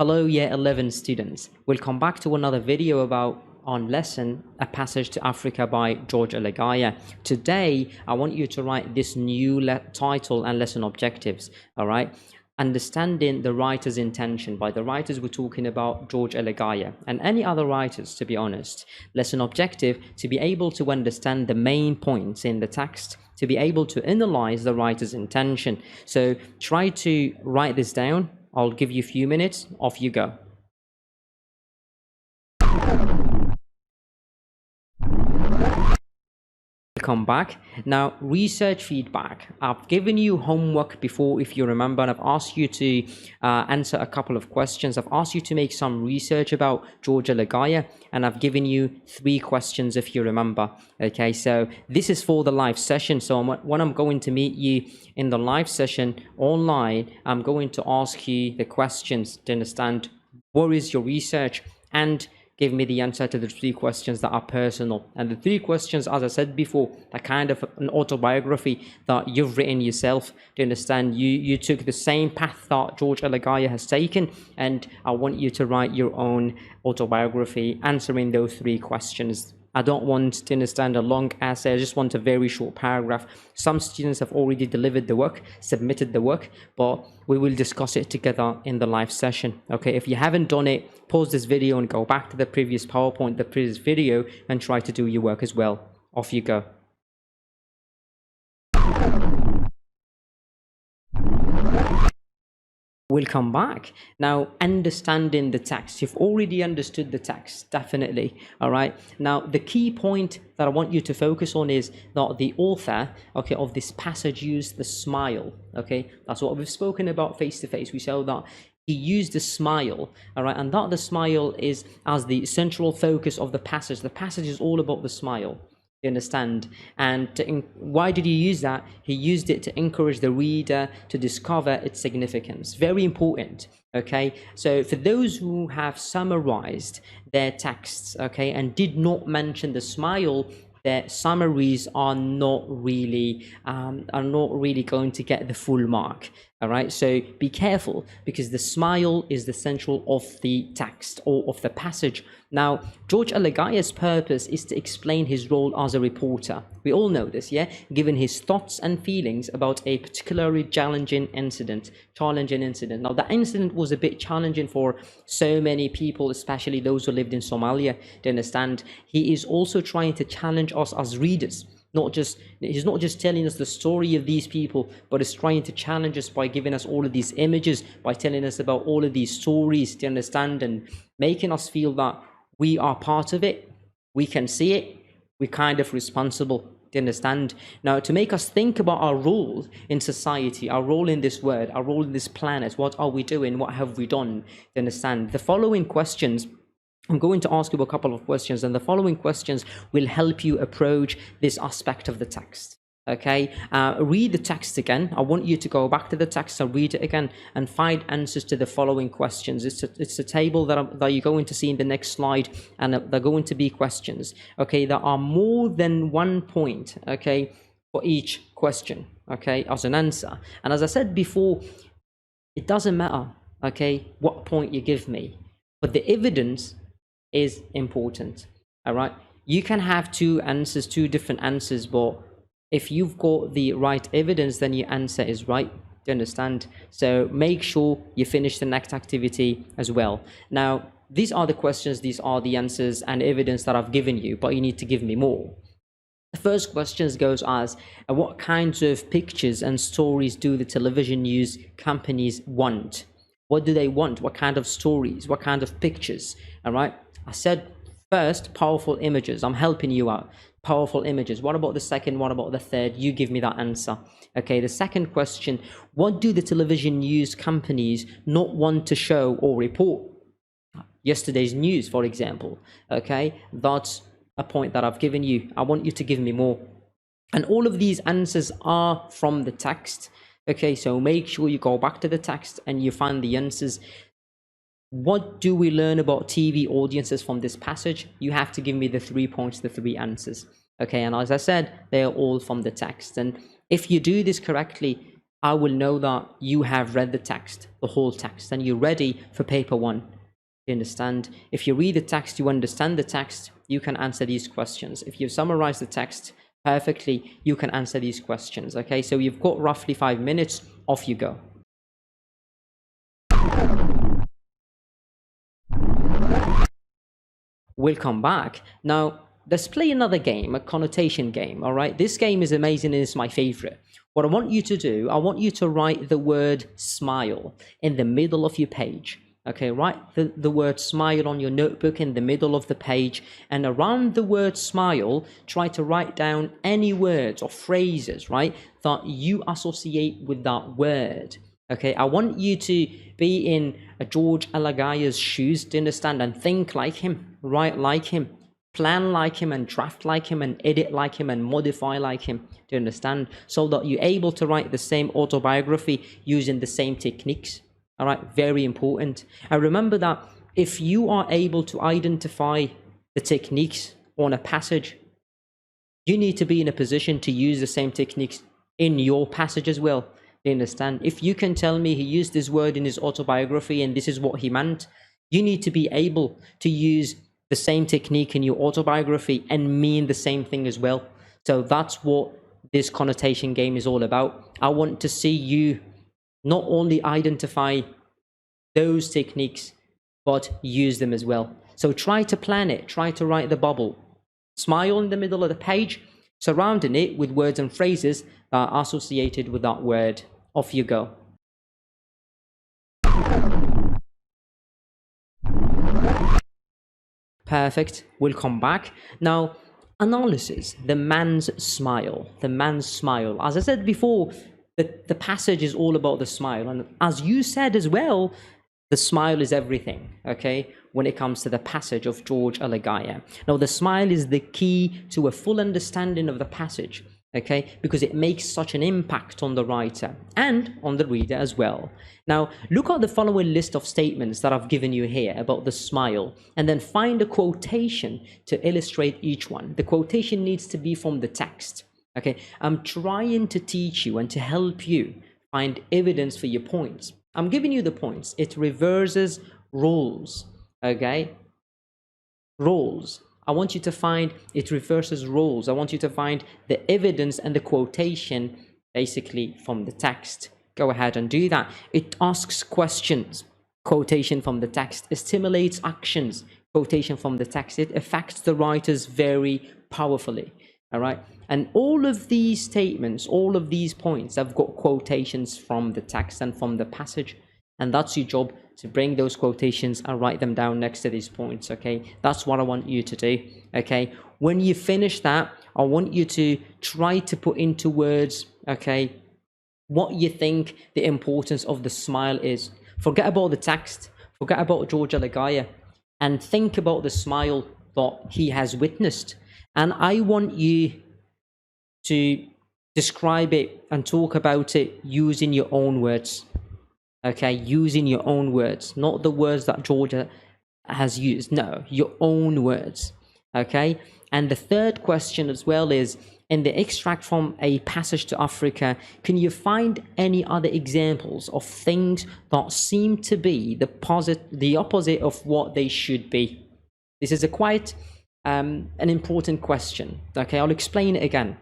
Hello year 11 students, welcome back to another video about on lesson A Passage to Africa by George Alagiah. Today I want you to write this new title and lesson objectives. All right, understanding the writer's intention. By the writers we're talking about George Alagiah and any other writers, to be honest. Lesson objective: to be able to understand the main points in the text, to be able to analyze the writer's intention. So try to write this down. I'll give you a few minutes. Off you go. Welcome back. Now, research feedback. I've given you homework before, if you remember, and I've asked you to answer a couple of questions. I've asked you to make some research about George Alagiah, and I've given you 3 questions, if you remember. Okay, so this is for the live session. So when I'm going to meet you in the live session online, I'm going to ask you the questions to understand what is your research, and give me the answer to the 3 questions that are personal. And the 3 questions, as I said before, are kind of an autobiography that you've written yourself. To understand, you took the same path that George Alagiah has taken, and I want you to write your own autobiography answering those 3 questions. I don't want to understand a long essay. I just want a very short paragraph. Some students have already delivered the work, submitted the work, but we will discuss it together in the live session. Okay, if you haven't done it, pause this video and go back to the previous PowerPoint, the previous video, and try to do your work as well. Off you go. Welcome back. Now, understanding the text. You've already understood the text, definitely. All right. Now, the key point that I want you to focus on is that the author, okay, of this passage used the smile. Okay, that's what we've spoken about face to face. We saw that he used the smile, all right, and that the smile is as the central focus of the passage. The passage is all about the smile. You understand? And why did he use that? He used it to encourage the reader to discover its significance. Very important. Okay, so for those who have summarized their texts, okay, and did not mention the smile, their summaries are not really going to get the full mark. All right, so be careful, because the smile is the central of the text or of the passage. Now, George Alagiah's purpose is to explain his role as a reporter. We all know this, yeah? Given his thoughts and feelings about a particularly challenging incident. Now, that incident was a bit challenging for so many people, especially those who lived in Somalia. To understand, he is also trying to challenge us as readers. He's not just telling us the story of these people, but is trying to challenge us by giving us all of these images, by telling us about all of these stories, to understand, and making us feel that we are part of it, we can see it, we're kind of responsible. To understand. Now, to make us think about our role in society, our role in this world, our role in this planet, what are we doing, what have we done? To understand, the following questions, I'm going to ask you a couple of questions, and the following questions will help you approach this aspect of the text. Okay, read the text again. I want you to go back to the text and read it again and find answers to the following questions. It's a table that you're going to see in the next slide, and they're going to be questions. Okay, there are more than 1 point, okay, for each question, okay, as an answer. And as I said before, it doesn't matter, okay, what point you give me, but the evidence is important. All right, you can have 2 different answers, but if you've got the right evidence, then your answer is right. Do you understand? So make sure you finish the next activity as well. Now, these are the questions, these are the answers and evidence that I've given you, but you need to give me more. The first question goes as, what kinds of pictures and stories do the television news companies want? What do they want? What kind of stories? What kind of pictures? All right. I said first, powerful images. I'm helping you out. Powerful images. What about the second? What about the third? You give me that answer. Okay, the second question, what do the television news companies not want to show or report? Yesterday's news, for example. Okay, that's a point that I've given you. I want you to give me more. And all of these answers are from the text. Okay, so make sure you go back to the text and you find the answers. What do we learn about TV audiences from this passage? You have to give me the 3 points, the 3 answers. Okay, and as I said, they are all from the text. And if you do this correctly, I will know that you have read the text, the whole text, and you're ready for paper one. You understand? If you read the text, you understand the text, you can answer these questions. If you've summarized the text perfectly, you can answer these questions. Okay, so you've got roughly 5 minutes, off you go. We'll come back. Now, let's play another game, a connotation game, all right? This game is amazing and it's my favorite. What I want you to do, I want you to write the word smile in the middle of your page. Okay, write the word smile on your notebook in the middle of the page, and around the word smile, try to write down any words or phrases, right, that you associate with that word. Okay, I want you to be in a George Alagiah's shoes, to understand, and think like him, write like him, plan like him, and draft like him, and edit like him, and modify like him, to understand, so that you're able to write the same autobiography using the same techniques. All right, very important. And remember that if you are able to identify the techniques on a passage, you need to be in a position to use the same techniques in your passage as well. You understand? If you can tell me he used this word in his autobiography and this is what he meant, you need to be able to use the same technique in your autobiography and mean the same thing as well. So that's what this connotation game is all about. I want to see you not only identify those techniques, but use them as well. So try to plan it, try to write the bubble. Smile in the middle of the page, surrounding it with words and phrases that are associated with that word. Off you go. Perfect. We'll come back. Now, analysis, the man's smile. The man's smile. As I said before, the passage is all about the smile. And as you said as well, the smile is everything, okay, when it comes to the passage of George Alagiah. Now, the smile is the key to a full understanding of the passage, okay, because it makes such an impact on the writer and on the reader as well. Now, look at the following list of statements that I've given you here about the smile, and then find a quotation to illustrate each one. The quotation needs to be from the text, okay? I'm trying to teach you and to help you find evidence for your points. I'm giving you the points. It reverses roles, okay? Roles. I want you to find, it reverses roles. I want you to find the evidence and the quotation basically from the text. Go ahead and do that. It asks questions. Quotation from the text. It stimulates actions. Quotation from the text. It affects the writers very powerfully. All right. And all of these statements, all of these points have got quotations from the text and from the passage. And that's your job, to bring those quotations and write them down next to these points, okay? That's what I want you to do, okay? When you finish that, I want you to try to put into words, okay, what you think the importance of the smile is. Forget about the text, forget about George Alagiah, and think about the smile that he has witnessed. And I want you to describe it and talk about it using your own words. Okay, using your own words, not the words that Georgia has used. No, your own words. Okay, and the third question as well is, in the extract from A Passage to Africa, can you find any other examples of things that seem to be the opposite of what they should be? This is a quite an important question. Okay, I'll explain it again.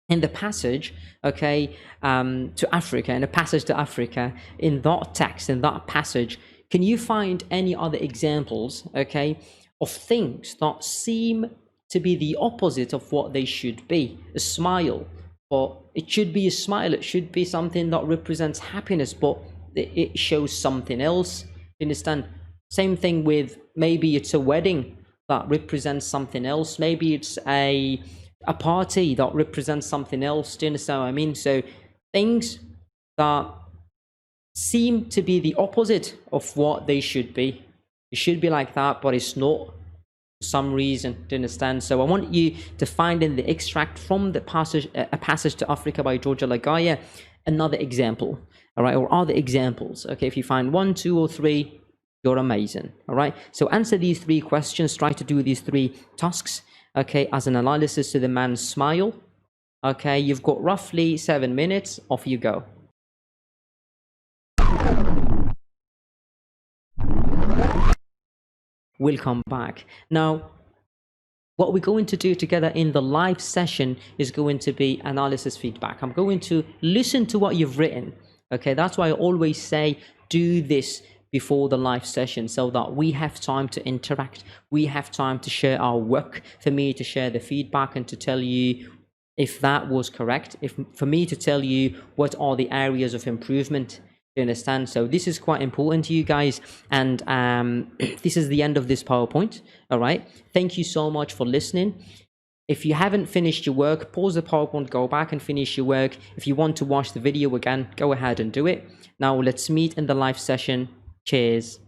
In the passage, okay, to Africa, in a passage to Africa, in that text, in that passage, can you find any other examples, okay, of things that seem to be the opposite of what they should be? A smile, but it should be a smile. It should be something that represents happiness, but it shows something else. You understand? Same thing with, maybe it's a wedding that represents something else. Maybe it's a party that represents something else. Do you understand what I mean? So things that seem to be the opposite of what they should be. It should be like that, but it's not for some reason. Do you understand? So I want you to find in the extract from the passage, A Passage to Africa by George Alagiah, another example, all right, or other examples. Okay, if you find 1, 2, or 3, you're amazing. All right, so answer these 3 questions. Try to do these 3 tasks, okay, as an analysis to the man's smile. Okay, you've got roughly 7 minutes. Off you go. will come back. Now, what we're going to do together in the live session is going to be analysis feedback. I'm going to listen to what you've written. Okay, that's why I always say do this before the live session so that we have time to interact. We have time to share our work, for me to share the feedback and to tell you if that was correct, for me to tell you what are the areas of improvement. You understand? So this is quite important to you guys, and this is the end of this PowerPoint. All right, thank you so much for listening. If you haven't finished your work, pause the PowerPoint, go back and finish your work. If you want to watch the video again, go ahead and do it. Now let's meet in the live session. Cheers.